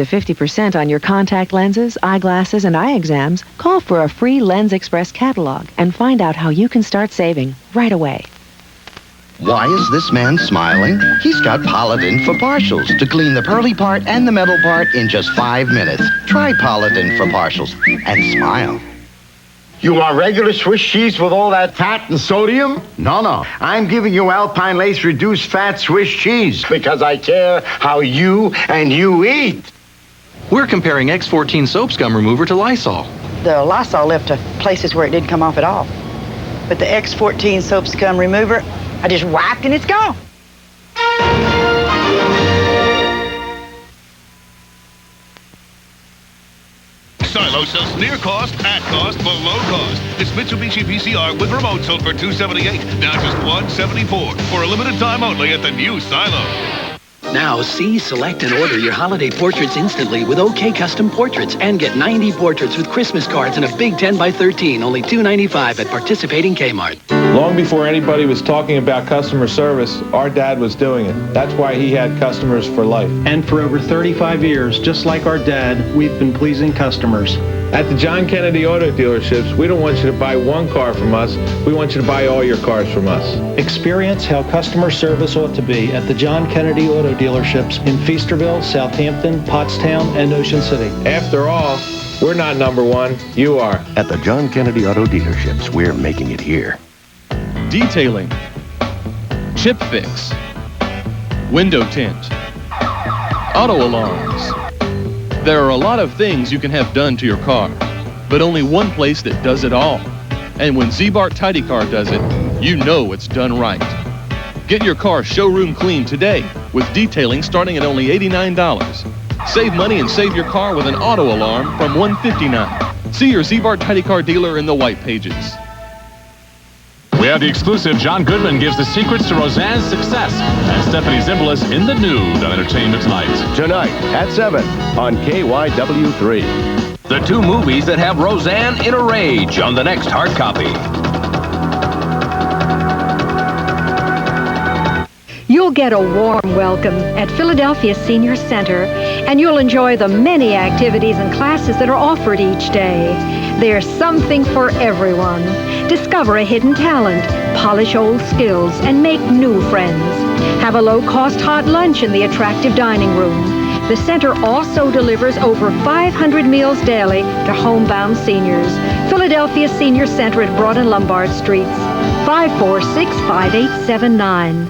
to 50% on your contact lenses, eyeglasses, and eye exams, call for a free Lens Express catalog and find out how you can start saving right away. Why is this man smiling? He's got Polidin for partials to clean the pearly part and the metal part in just 5 minutes. Try Polidin for partials and smile. You want regular Swiss cheese with all that fat and sodium? No. I'm giving you Alpine Lace Reduced Fat Swiss cheese because I care how you and you eat. We're comparing X14 soap scum remover to Lysol. The Lysol left places where it didn't come off at all. But the X14 soap scum remover, I just wiped and it's gone. Silo sells near cost, at cost, below cost. It's Mitsubishi PCR with remote sold for $278, now just $174 for a limited time only at the new Silo. Now see, select, and order your holiday portraits instantly with OK Custom Portraits and get 90 portraits with Christmas cards in a big 10x13, only $2.95 at participating Kmart. Long before anybody was talking about customer service, our dad was doing it. That's why he had customers for life. And for over 35 years, just like our dad, we've been pleasing customers. At the John Kennedy Auto Dealerships, we don't want you to buy one car from us. We want you to buy all your cars from us. Experience how customer service ought to be at the John Kennedy Auto Dealerships in Feasterville, Southampton, Pottstown, and Ocean City. After all, we're not number one. You are. At the John Kennedy Auto Dealerships, we're making it here. Detailing, chip fix, window tint, auto alarms. There are a lot of things you can have done to your car, but only one place that does it all. And when Z-Bart Tidy Car does it, you know it's done right. Get your car showroom clean today with detailing starting at only $89. Save money and save your car with an auto alarm from $159. See your Z-Bart Tidy Car dealer in the white pages. We have the exclusive John Goodman gives the secrets to Roseanne's success, and Stephanie Zimbalist in the nude on Entertainment Tonight. Tonight at 7 on KYW3. The two movies that have Roseanne in a rage on the next hard copy. You'll get a warm welcome at Philadelphia Senior Center, and you'll enjoy the many activities and classes that are offered each day. There's something for everyone. Discover a hidden talent, polish old skills, and make new friends. Have a low-cost hot lunch in the attractive dining room. The center also delivers over 500 meals daily to homebound seniors. Philadelphia Senior Center at Broad and Lombard Streets, 546-5879.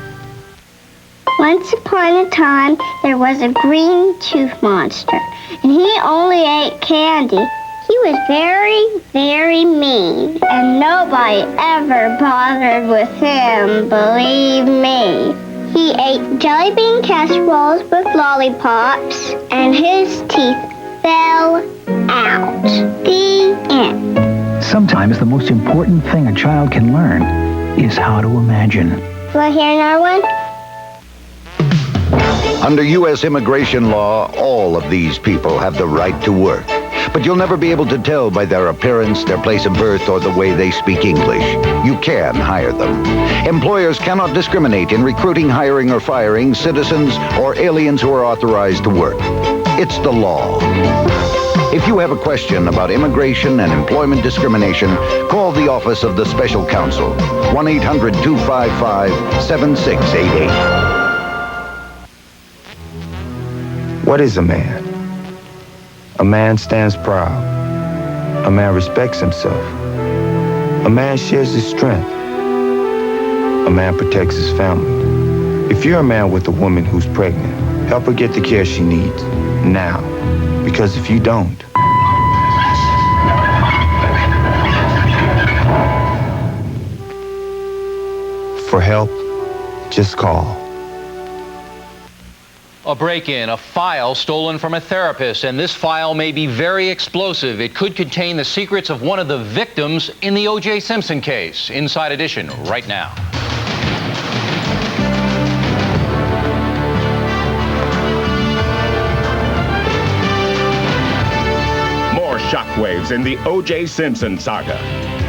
Once upon a time, there was a green tooth monster, and he only ate candy. He was very, very mean, and nobody ever bothered with him, believe me. He ate jelly bean casseroles with lollipops, and his teeth fell out. The end. Sometimes the most important thing a child can learn is how to imagine. Want to hear another one? Under U.S. immigration law, all of these people have the right to work. But you'll never be able to tell by their appearance, their place of birth, or the way they speak English. You can hire them. Employers cannot discriminate in recruiting, hiring, or firing citizens or aliens who are authorized to work. It's the law. If you have a question about immigration and employment discrimination, call the Office of the Special Counsel, 1-800-255-7688. What is a man? A man stands proud. A man respects himself. A man shares his strength. A man protects his family. If you're a man with a woman who's pregnant, help her get the care she needs now. Because if you don't, for help, just call. A break-in, a file stolen from a therapist, and this file may be very explosive. It could contain the secrets of one of the victims in the O.J. Simpson case. Inside Edition, right now. More shockwaves in the O.J. Simpson saga.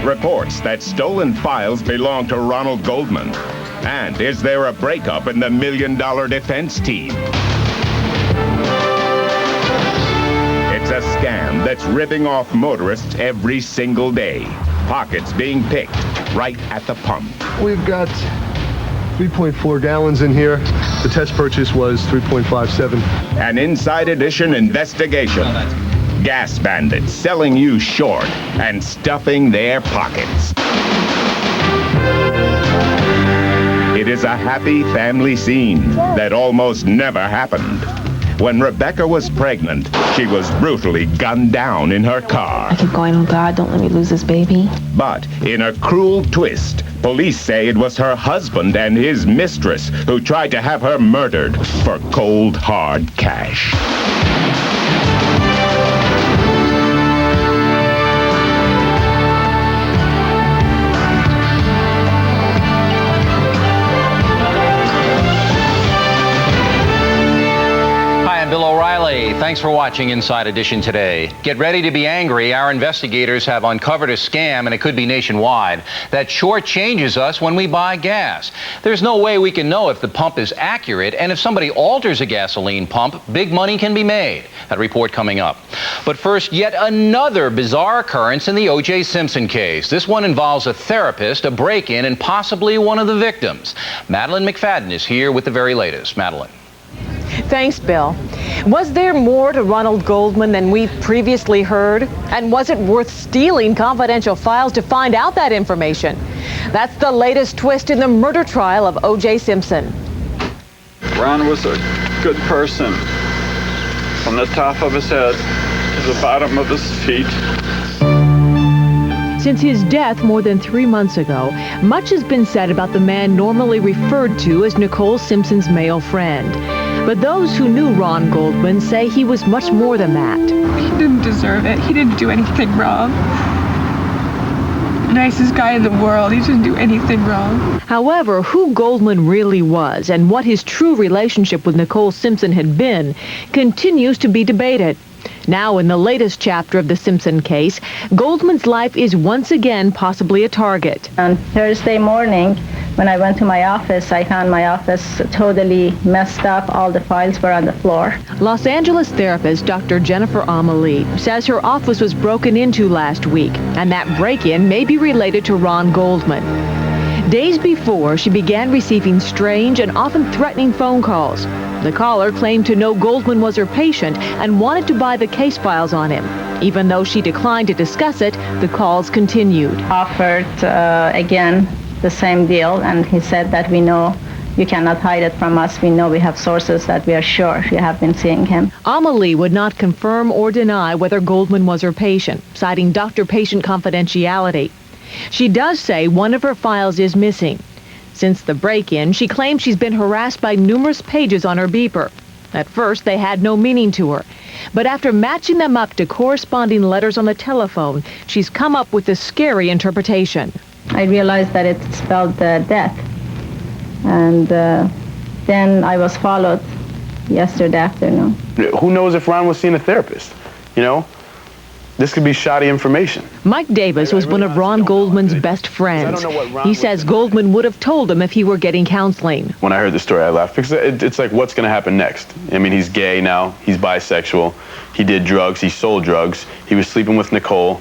Reports that stolen files belong to Ronald Goldman. And is there a breakup in the $1 Million Defense Team? A scam that's ripping off motorists every single day. Pockets being picked right at the pump. We've got 3.4 gallons in here. The test purchase was 3.57. An Inside Edition investigation. Gas bandits selling you short and stuffing their pockets. It is a happy family scene that almost never happened. When Rebecca was pregnant, she was brutally gunned down in her car. I keep going, oh God, don't let me lose this baby. But in a cruel twist, police say it was her husband and his mistress who tried to have her murdered for cold, hard cash. Bill O'Reilly. Thanks for watching Inside Edition today. Get ready to be angry. Our investigators have uncovered a scam, and it could be nationwide, that shortchanges us when we buy gas. There's no way we can know if the pump is accurate, and if somebody alters a gasoline pump, big money can be made. That report coming up. But first, yet another bizarre occurrence in the O.J. Simpson case. This one involves a therapist, a break-in, and possibly one of the victims. Madeline McFadden is here with the very latest. Madeline. Thanks, Bill. Was there more to Ronald Goldman than we've previously heard? And was it worth stealing confidential files to find out that information? That's the latest twist in the murder trial of O.J. Simpson. Ron was a good person, from the top of his head to the bottom of his feet. Since his death more than 3 months ago, much has been said about the man normally referred to as Nicole Simpson's male friend. But those who knew Ron Goldman say he was much more than that. He didn't deserve it. He didn't do anything wrong. Nicest guy in the world. He didn't do anything wrong. However, who Goldman really was and what his true relationship with Nicole Simpson had been continues to be debated. Now, in the latest chapter of the Simpson case, Goldman's life is once again possibly a target. On Thursday morning, when I went to my office, I found my office totally messed up. All the files were on the floor. Los Angeles therapist Dr. Jennifer Amelie says her office was broken into last week, and that break-in may be related to Ron Goldman. Days before, she began receiving strange and often threatening phone calls. The caller claimed to know Goldman was her patient and wanted to buy the case files on him. Even though she declined to discuss it, the calls continued. Offered again the same deal, and he said that we know you cannot hide it from us. We know we have sources that we are sure you have been seeing him. Amelie would not confirm or deny whether Goldman was her patient, citing doctor-patient confidentiality. She does say one of her files is missing. Since the break-in, she claims she's been harassed by numerous pages on her beeper. At first, they had no meaning to her. But after matching them up to corresponding letters on the telephone, she's come up with a scary interpretation. I realized that it spelled death. And then I was followed yesterday afternoon. Who knows if Ron was seeing a therapist? You know? This could be shoddy information. Mike Davis was one of Ron Goldman's best friends. He says Goldman would have told him if he were getting counseling. When I heard the story, I laughed because it's like, what's going to happen next? I mean, he's gay now. He's bisexual. He did drugs. He sold drugs. He was sleeping with Nicole.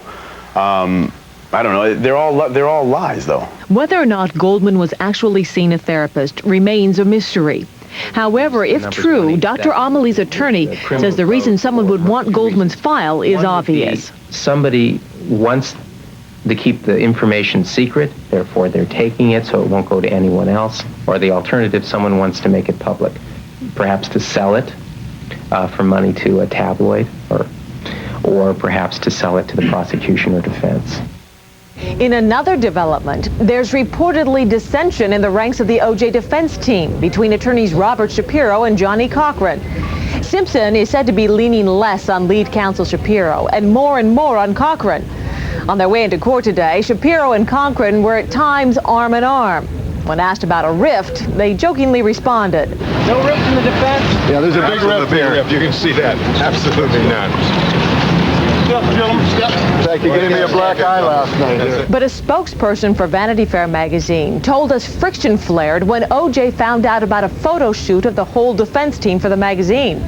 I don't know. They're all lies, though. Whether or not Goldman was actually seeing a therapist remains a mystery. However, if true, Dr. Amelie's attorney says the reason someone would want Goldman's file is obvious. Somebody wants to keep the information secret, therefore they're taking it so it won't go to anyone else. Or the alternative, someone wants to make it public, perhaps to sell it for money to a tabloid, or perhaps to sell it to the prosecution or defense. In another development, there's reportedly dissension in the ranks of the O.J. defense team between attorneys Robert Shapiro and Johnny Cochran. Simpson is said to be leaning less on lead counsel Shapiro and more on Cochran. On their way into court today, Shapiro and Cochran were at times arm in arm. When asked about a rift, they jokingly responded. No rift in the defense? Yeah, there's a big rift here. You can see that. Absolutely not. Step, gentlemen, step. In fact, you gave me a black eye last night. But a spokesperson for Vanity Fair magazine told us friction flared when O.J. found out about a photo shoot of the whole defense team for the magazine.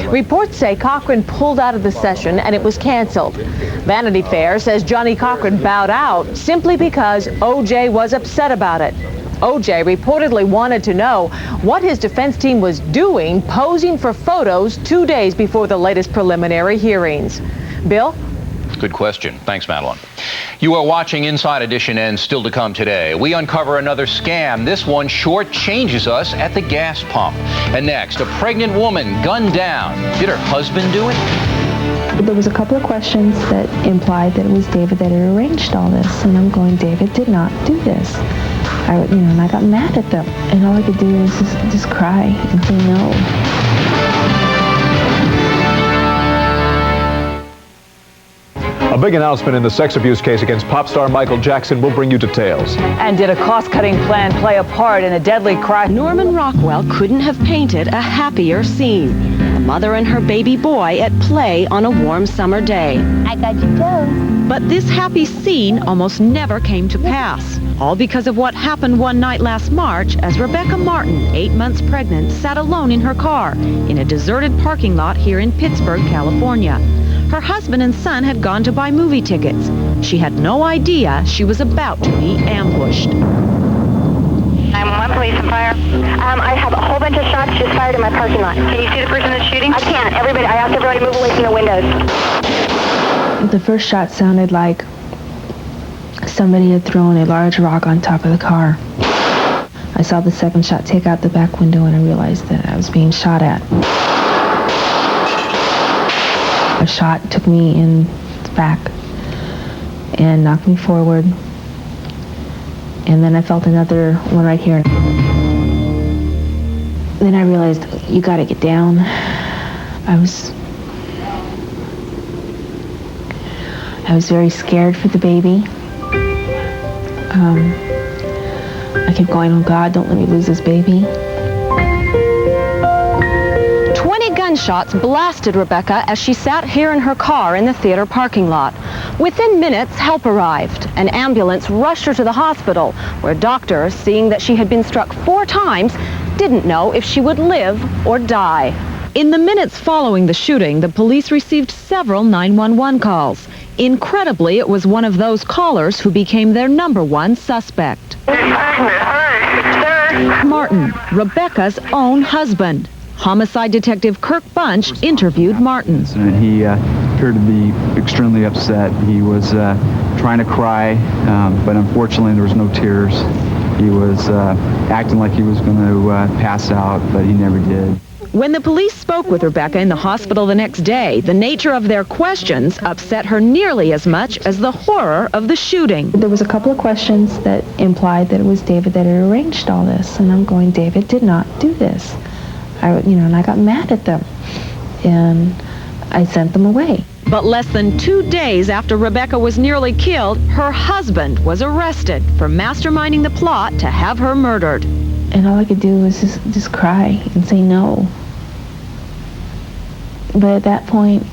Reports say Cochran pulled out of the session and it was canceled. Vanity Fair says Johnny Cochran bowed out simply because O.J. was upset about it. O.J. reportedly wanted to know what his defense team was doing posing for photos 2 days before the latest preliminary hearings. Bill? Good question. Thanks, Madeline. You are watching Inside Edition, and still to come today, we uncover another scam. This one shortchanges us at the gas pump. And next, a pregnant woman gunned down. Did her husband do it? There was a couple of questions that implied that it was David that had arranged all this, and I'm going, David did not do this. And I got mad at them, and all I could do was just cry and say no. A big announcement in the sex abuse case against pop star Michael Jackson. Will bring you details. And did a cost-cutting plan play a part in a deadly crime? Norman Rockwell couldn't have painted a happier scene. A mother and her baby boy at play on a warm summer day. I got you toes. But this happy scene almost never came to pass. All because of what happened one night last March as Rebecca Martin, 8 months pregnant, sat alone in her car in a deserted parking lot here in Pittsburgh, California. Her husband and son had gone to buy movie tickets. She had no idea she was about to be ambushed. 911, police and fire. I have a whole bunch of shots just fired in my parking lot. Can you see the person that's shooting? I can't. I asked everybody to move away from the windows. The first shot sounded like somebody had thrown a large rock on top of the car. I saw the second shot take out the back window, and I realized that I was being shot at. A shot took me in the back and knocked me forward. And then I felt another one right here. Then I realized, you gotta get down. I was very scared for the baby. I kept going, oh God, don't let me lose this baby. 20 gunshots blasted Rebecca as she sat here in her car in the theater parking lot. Within minutes, help arrived. An ambulance rushed her to the hospital, where doctors, seeing that she had been struck 4 times, didn't know if she would live or die. In the minutes following the shooting, the police received several 911 calls. Incredibly, it was one of those callers who became their #1 suspect. Martin, Rebecca's own husband. Homicide Detective Kirk Bunch interviewed Martin. He appeared to be extremely upset. He was trying to cry, but unfortunately there was no tears. He was acting like he was going to pass out, but he never did. When the police spoke with Rebecca in the hospital the next day, the nature of their questions upset her nearly as much as the horror of the shooting. There was a couple of questions that implied that it was David that had arranged all this, and I'm going, David did not do this. And I got mad at them, and I sent them away. But less than 2 days after Rebecca was nearly killed, her husband was arrested for masterminding the plot to have her murdered. And all I could do was just cry and say no. But at that point,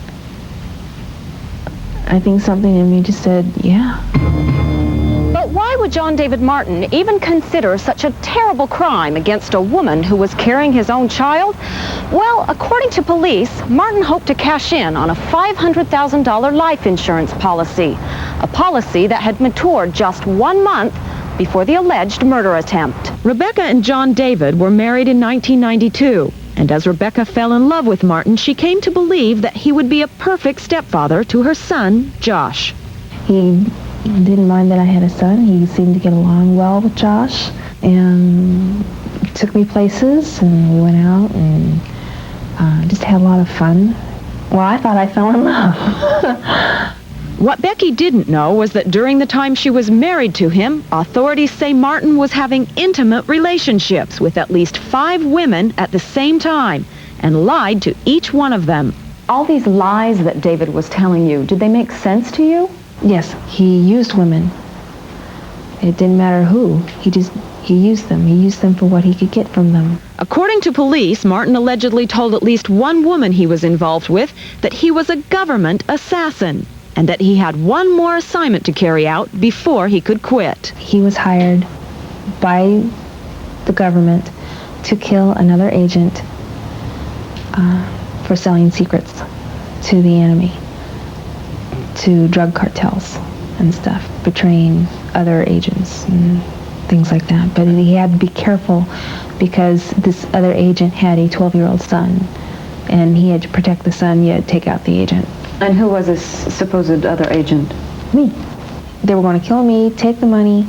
I think something in me just said, yeah. But why would John David Martin even consider such a terrible crime against a woman who was carrying his own child? Well, according to police, Martin hoped to cash in on a $500,000 life insurance policy, a policy that had matured just 1 month before the alleged murder attempt. Rebecca and John David were married in 1992, and as Rebecca fell in love with Martin, she came to believe that he would be a perfect stepfather to her son, Josh. He didn't mind that I had a son. He seemed to get along well with Josh, and took me places, and we went out and just had a lot of fun. Well, I thought I fell in love. What Becky didn't know was that during the time she was married to him, authorities say Martin was having intimate relationships with at least 5 women at the same time and lied to each one of them. All these lies that David was telling you, did they make sense to you? Yes, he used women. It didn't matter who. He used them. He used them for what he could get from them. According to police, Martin allegedly told at least one woman he was involved with that he was a government assassin and that he had one more assignment to carry out before he could quit. He was hired by the government to kill another agent for selling secrets to the enemy, to drug cartels and stuff, betraying other agents and things like that. But he had to be careful because this other agent had a 12-year-old son, and he had to protect the son, yet take out the agent. And who was this supposed other agent? Me. They were going to kill me, take the money,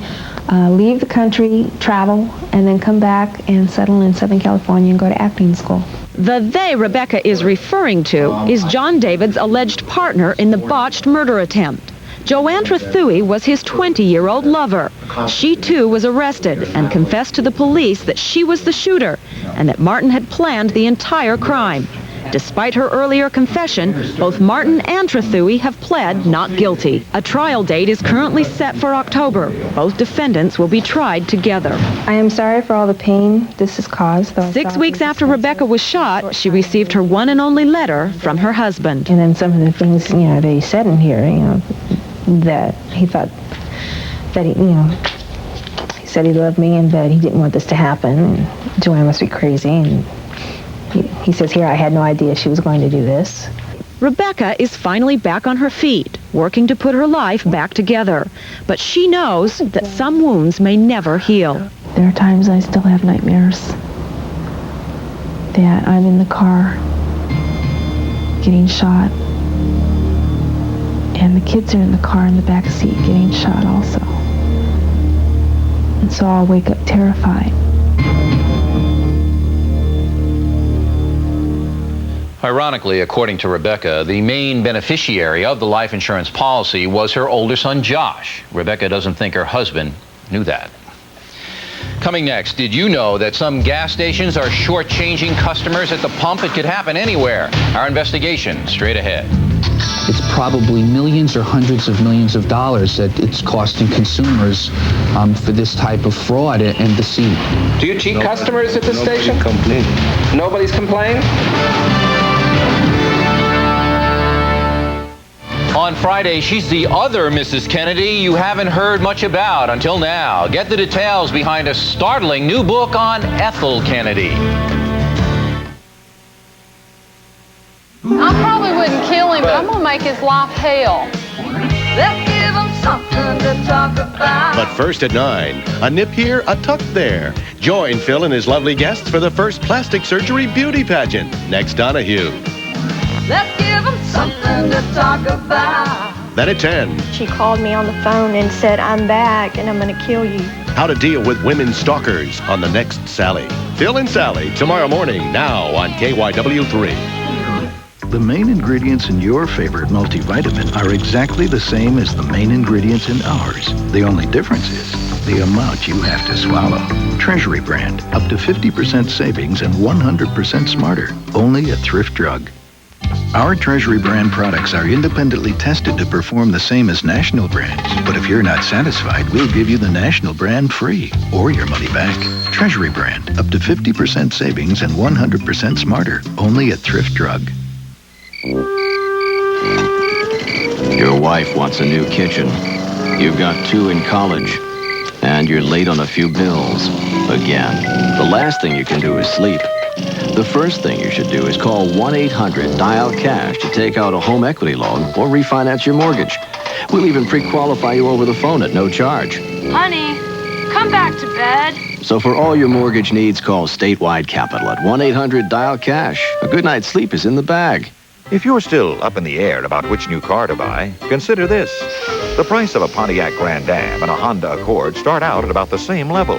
leave the country, travel, and then come back and settle in Southern California and go to acting school. The they Rebecca is referring to is John David's alleged partner in the botched murder attempt. Joanne Thui was his 20-year-old lover. She, too, was arrested and confessed to the police that she was the shooter and that Martin had planned the entire crime. Despite her earlier confession, both Martin and Thui have pled not guilty. A trial date is currently set for October. Both defendants will be tried together. I am sorry for all the pain this has caused. 6 weeks after Rebecca was shot, she received her one and only letter from her husband. And then some of the things, that he said in here, that he thought that he said he loved me and that he didn't want this to happen. And Joanne must be crazy. And he says here, I had no idea she was going to do this. Rebecca is finally back on her feet, working to put her life back together. But she knows that some wounds may never heal. There are times I still have nightmares that I'm in the car getting shot, and the kids are in the car in the back seat getting shot also. And so I'll wake up terrified. Ironically, according to Rebecca, the main beneficiary of the life insurance policy was her older son, Josh. Rebecca doesn't think her husband knew that. Coming next, did you know that some gas stations are shortchanging customers at the pump? It could happen anywhere. Our investigation straight ahead. It's probably millions or hundreds of millions of dollars that it's costing consumers for this type of fraud and deceit. Do you cheat customers at the station? Nobody's complained? On Friday, she's the other Mrs. Kennedy you haven't heard much about until now. Get the details behind a startling new book on Ethel Kennedy. I probably wouldn't kill him, but I'm going to make his life hell. Let's give him something to talk about. But first at 9, a nip here, a tuck there. Join Phil and his lovely guests for the first plastic surgery beauty pageant. Next, Donahue. Let's give him something to talk about. Then at 10. She called me on the phone and said, I'm back and I'm going to kill you. How to deal with women stalkers on the next Sally. Phil and Sally, tomorrow morning, now on KYW3. The main ingredients in your favorite multivitamin are exactly the same as the main ingredients in ours. The only difference is the amount you have to swallow. Treasury brand, up to 50% savings and 100% smarter. Only at Thrift Drug. Our Treasury brand products are independently tested to perform the same as national brands. But if you're not satisfied, we'll give you the national brand free or your money back. Treasury brand, up to 50% savings and 100% smarter. Only at Thrift Drug. Your wife wants a new kitchen. You've got 2 in college. And you're late on a few bills. Again. The last thing you can do is sleep. The first thing you should do is call 1-800-DIAL-CASH to take out a home equity loan or refinance your mortgage. We'll even pre-qualify you over the phone at no charge. Honey, come back to bed. So for all your mortgage needs, call Statewide Capital at 1-800-DIAL-CASH. A good night's sleep is in the bag. If you're still up in the air about which new car to buy, consider this. The price of a Pontiac Grand Am and a Honda Accord start out at about the same level.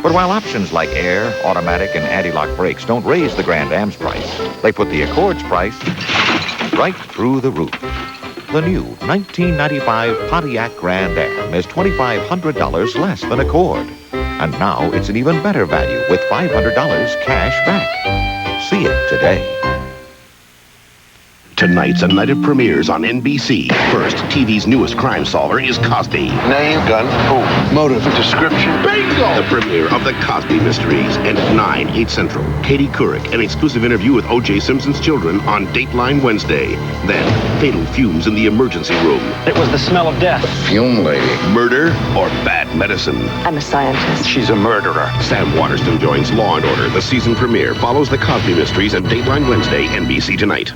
But while options like air, automatic, and anti-lock brakes don't raise the Grand Am's price, they put the Accord's price right through the roof. The new 1995 Pontiac Grand Am is $2,500 less than Accord. And now it's an even better value with $500 cash back. See it today. Tonight's a night of premieres on NBC. First, TV's newest crime solver is Cosby. Name, gun, who, motive, description. Bingo! The premiere of The Cosby Mysteries. And at 9, 8 Central, Katie Couric, an exclusive interview with O.J. Simpson's children on Dateline Wednesday. Then, fatal fumes in the emergency room. It was the smell of death. Fume lady. Murder or bad medicine? I'm a scientist. She's a murderer. Sam Waterston joins Law & Order. The season premiere follows The Cosby Mysteries at Dateline Wednesday, NBC Tonight.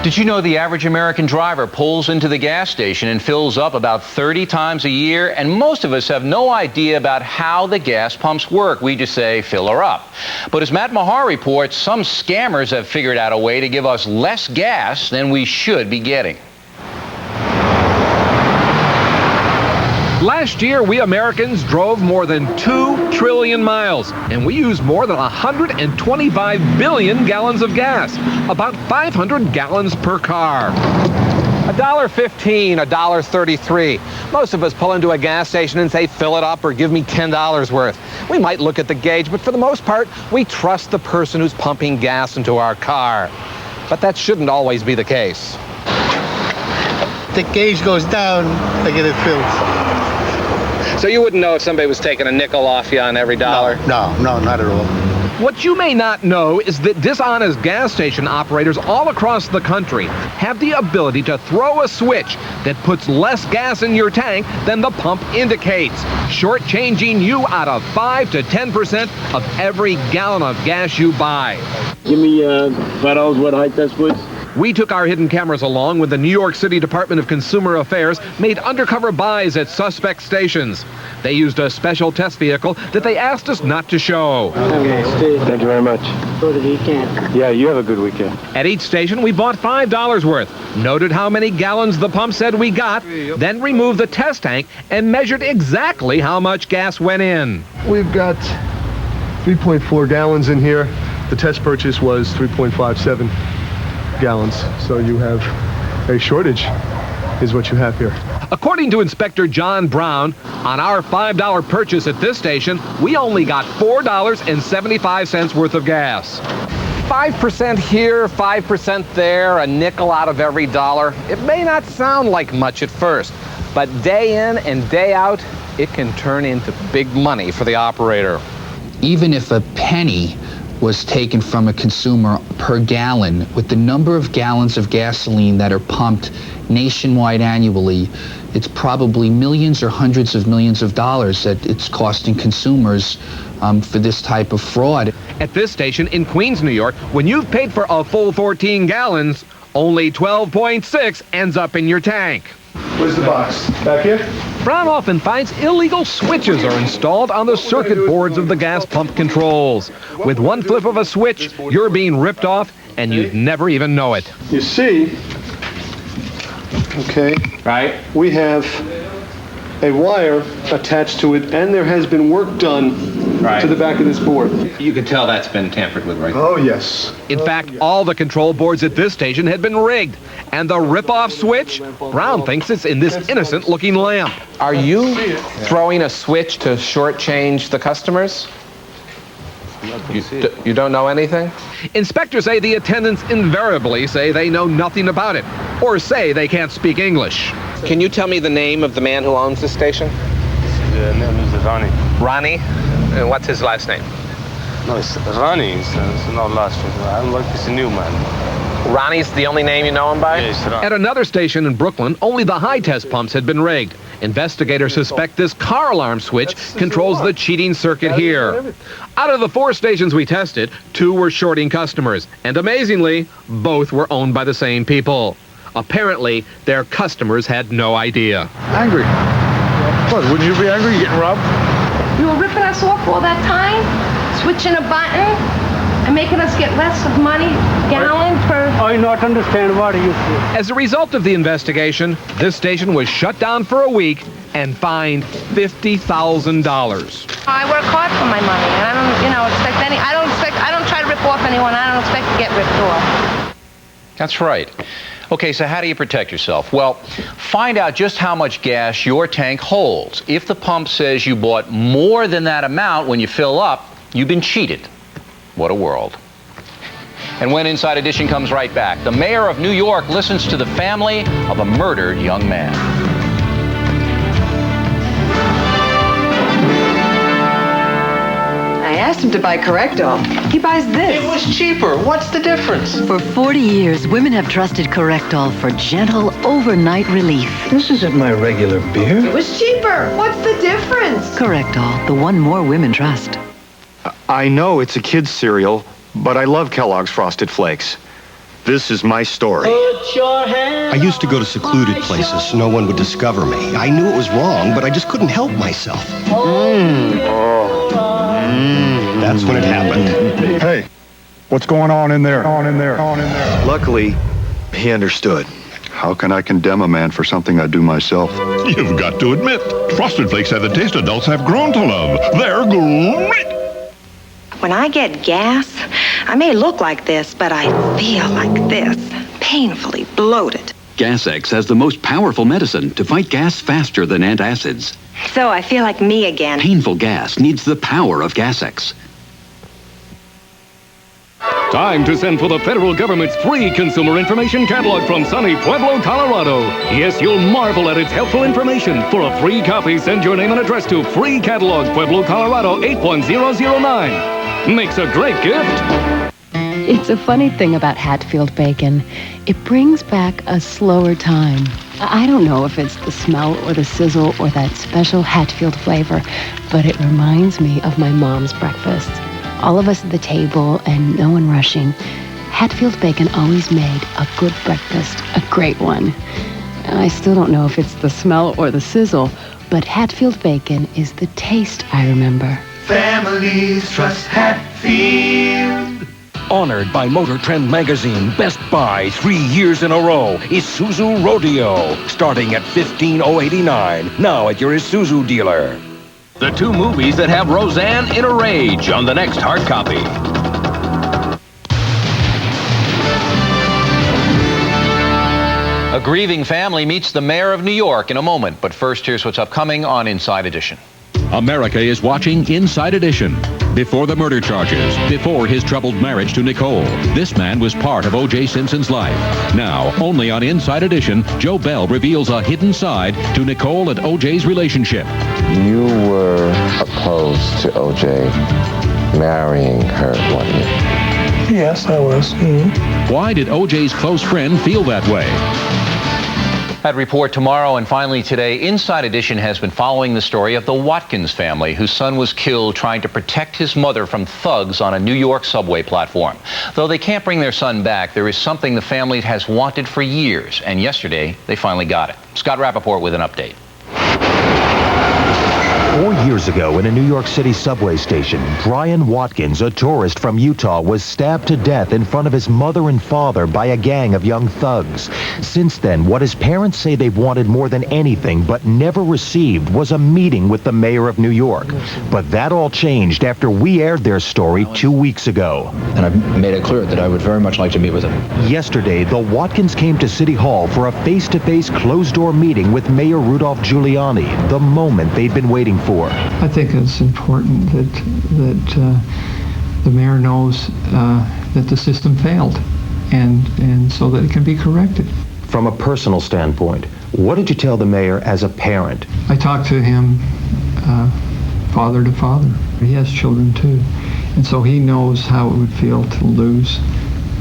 Did you know the average American driver pulls into the gas station and fills up about 30 times a year? And most of us have no idea about how the gas pumps work. We just say, fill her up. But as Matt Mahar reports, some scammers have figured out a way to give us less gas than we should be getting. Last year, we Americans drove more than 2 trillion miles, and we used more than 125 billion gallons of gas, about 500 gallons per car. $1.15, $1.33. Most of us pull into a gas station and say, fill it up or give me $10 worth. We might look at the gauge, but for the most part, we trust the person who's pumping gas into our car. But that shouldn't always be the case. The gauge goes down, I get it filled. So you wouldn't know if somebody was taking a nickel off you on every dollar? No, not at all. What you may not know is that dishonest gas station operators all across the country have the ability to throw a switch that puts less gas in your tank than the pump indicates, shortchanging you out of 5 to 10% of every gallon of gas you buy. Give me $5 worth of high test, please. We took our hidden cameras along when the New York City Department of Consumer Affairs made undercover buys at suspect stations. They used a special test vehicle that they asked us not to show. Okay, Steve. Thank you very much. For the weekend. Yeah, you have a good weekend. At each station, we bought $5 worth, noted how many gallons the pump said we got, then removed the test tank and measured exactly how much gas went in. We've got 3.4 gallons in here. The test purchase was 3.57 gallons. So you have a shortage is what you have here. According to Inspector John Brown, on our $5 purchase at this station, we only got $4.75 worth of gas. 5% here, 5% there, a nickel out of every dollar. It may not sound like much at first, but day in and day out, it can turn into big money for the operator. Even if a penny was taken from a consumer per gallon, with the number of gallons of gasoline that are pumped nationwide annually, it's probably millions or hundreds of millions of dollars that it's costing consumers for this type of fraud. At this station in Queens, New York, when you've paid for a full 14 gallons, only 12.6 ends up in your tank. Where's the box? Back here? Brown often finds illegal switches are installed on the circuit boards of the gas pump controls. With one flip of a switch, you're being ripped off, and you'd never even know it. You see, okay, right? We have a wire attached to it, and there has been work done to the back of this board. You can tell that's been tampered with, right? Oh, yes. In fact, all the control boards at this station had been rigged. And the rip-off switch, Brown thinks it's in this innocent-looking lamp. Are you throwing a switch to shortchange the customers? You don't know anything? Inspectors say the attendants invariably say they know nothing about it, or say they can't speak English. Can you tell me the name of the man who owns this station? His name is Ronnie. Ronnie? And what's his last name? No, it's Ronnie. It's not last name. I don't like this new man. Ronnie's the only name you know him by? Yes, At another station in Brooklyn, only the high test pumps had been rigged. Investigators suspect this car alarm switch controls the cheating circuit here. Out of the 4 stations we tested, 2 were shorting customers. And amazingly, both were owned by the same people. Apparently, their customers had no idea. Angry? What, wouldn't you be angry getting robbed? You were ripping us off all that time, switching a button, and making us get less of money, gallon per... I not understand what you say. As a result of the investigation, this station was shut down for a week and fined $50,000. I work hard for my money, and I don't, I don't try to rip off anyone. I don't expect to get ripped off. That's right. Okay, so how do you protect yourself? Well, find out just how much gas your tank holds. If the pump says you bought more than that amount when you fill up, you've been cheated. What a world. And when Inside Edition comes right back, the mayor of New York listens to the family of a murdered young man. I asked him to buy Correctol. He buys this. It was cheaper. What's the difference? For 40 years, women have trusted Correctol for gentle overnight relief. This isn't my regular beer. It was cheaper. What's the difference? Correctol, the one more women trust. I know it's a kid's cereal, but I love Kellogg's Frosted Flakes. This is my story. I used to go to secluded places so no one would discover me. I knew it was wrong, but I just couldn't help myself. That's when it happened. Hey, what's going on in there? Luckily, he understood. How can I condemn a man for something I do myself? You've got to admit, Frosted Flakes have the taste adults have grown to love. They're great. When I get gas, I may look like this, but I feel like this, painfully bloated. Gas-X has the most powerful medicine to fight gas faster than antacids. So I feel like me again. Painful gas needs the power of Gas-X. Time to send for the federal government's free consumer information catalog from sunny Pueblo, Colorado. Yes, you'll marvel at its helpful information. For a free copy, send your name and address to Free Catalog, Pueblo, Colorado, 81009. Makes a great gift. It's a funny thing about Hatfield bacon. It brings back a slower time. I don't know if it's the smell or the sizzle or that special Hatfield flavor, but it reminds me of my mom's breakfast. All of us at the table and no one rushing. Hatfield bacon always made a good breakfast, a great one. I still don't know if it's the smell or the sizzle, but Hatfield bacon is the taste I remember. Families trust Hatfield. Honored by Motor Trend magazine, Best Buy 3 years in a row, Isuzu Rodeo, starting at $15,089, now at your Isuzu dealer. The two movies that have Roseanne in a rage on the next hard copy. A grieving family meets the mayor of New York in a moment, but first here's what's upcoming on Inside Edition. America is watching Inside Edition. Before the murder charges, before his troubled marriage to Nicole, this man was part of O.J. Simpson's life. Now, only on Inside Edition, Joe Bell reveals a hidden side to Nicole and O.J.'s relationship. You were opposed to O.J. marrying her, weren't you? Yes, I was. Why did O.J.'s close friend feel that way? That report tomorrow, and finally today, Inside Edition has been following the story of the Watkins family, whose son was killed trying to protect his mother from thugs on a New York subway platform. Though they can't bring their son back, there is something the family has wanted for years, and yesterday they finally got it. Scott Rappaport with an update. 4 years ago in a New York City subway station, Brian Watkins, a tourist from Utah, was stabbed to death in front of his mother and father by a gang of young thugs. Since then, what his parents say they've wanted more than anything but never received was a meeting with the mayor of New York. But that all changed after we aired their story 2 weeks ago. And I've made it clear that I would very much like to meet with him. Yesterday, the Watkins came to City Hall for a face-to-face closed-door meeting with Mayor Rudolph Giuliani, the moment they'd been waiting for. I think it's important that the mayor knows that the system failed, and so that it can be corrected. From a personal standpoint, what did you tell the mayor as a parent? I talked to him father to father. He has children too, and so he knows how it would feel to lose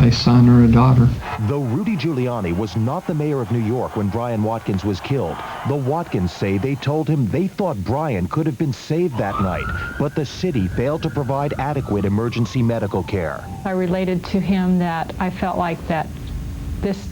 a son or a daughter. Though Rudy Giuliani was not the mayor of New York when Brian Watkins was killed, the Watkins say they told him they thought Brian could have been saved that night, but the city failed to provide adequate emergency medical care. I related to him that I felt like that this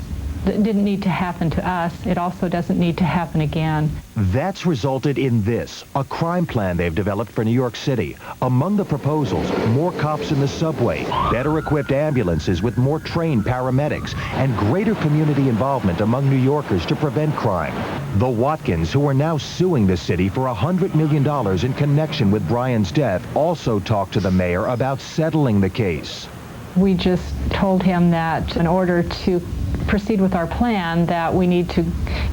didn't need to happen to us. It also doesn't need to happen again. That's resulted in this, a crime plan they've developed for New York City. Among the proposals, more cops in the subway, better equipped ambulances with more trained paramedics, and greater community involvement among New Yorkers to prevent crime. The Watkins, who are now suing the city for $100 million in connection with Brian's death, also talked to the mayor about settling the case. We just told him that in order to proceed with our plan, that we need to,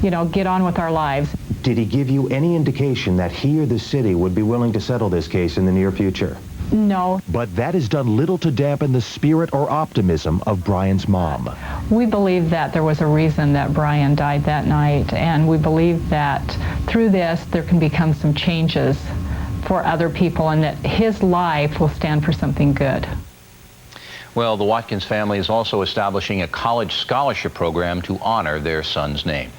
get on with our lives. Did he give you any indication that he or the city would be willing to settle this case in the near future? No. But that has done little to dampen the spirit or optimism of Brian's mom. We believe that there was a reason that Brian died that night, and we believe that through this there can become some changes for other people, and that his life will stand for something good. Well, the Watkins family is also establishing a college scholarship program to honor their son's name.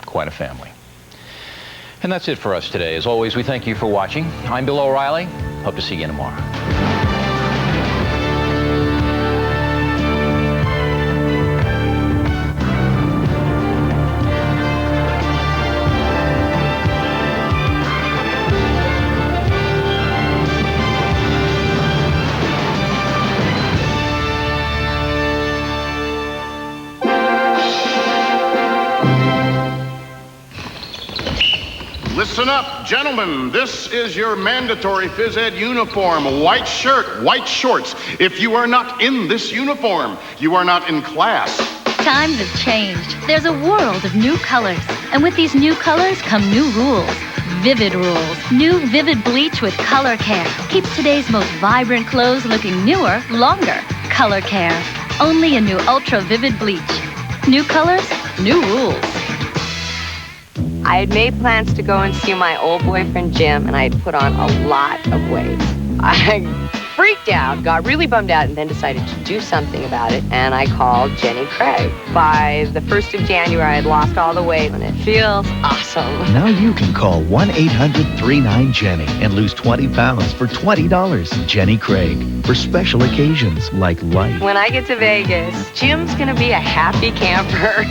Quite a family. And that's it for us today. As always, we thank you for watching. I'm Bill O'Reilly. Hope to see you tomorrow. Listen up, gentlemen. This is your mandatory phys ed uniform. White shirt, white shorts. If you are not in this uniform, you are not in class. Times have changed. There's a world of new colors. And with these new colors come new rules. Vivid rules. New Vivid Bleach with Color Care. Keeps today's most vibrant clothes looking newer, longer. Color Care. Only a new Ultra Vivid Bleach. New colors, new rules. I had made plans to go and see my old boyfriend, Jim, and I had put on a lot of weight. I freaked out, got really bummed out, and then decided to do something about it, and I called Jenny Craig. By the 1st of January, I had lost all the weight, and it feels awesome. Now you can call 1-800-39-JENNY and lose 20 pounds for $20. Jenny Craig, for special occasions like life. When I get to Vegas, Jim's going to be a happy camper.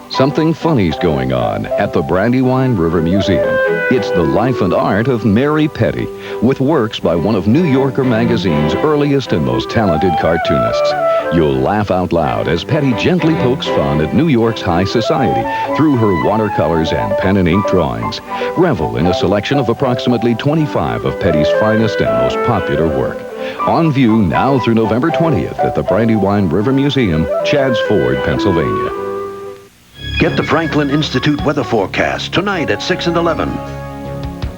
Something funny's going on at the Brandywine River Museum. It's the life and art of Mary Petty, with works by one of New Yorker magazine's earliest and most talented cartoonists. You'll laugh out loud as Petty gently pokes fun at New York's high society through her watercolors and pen and ink drawings. Revel in a selection of approximately 25 of Petty's finest and most popular work. On view now through November 20th at the Brandywine River Museum, Chadds Ford, Pennsylvania. Get the Franklin Institute weather forecast tonight at 6 and 11.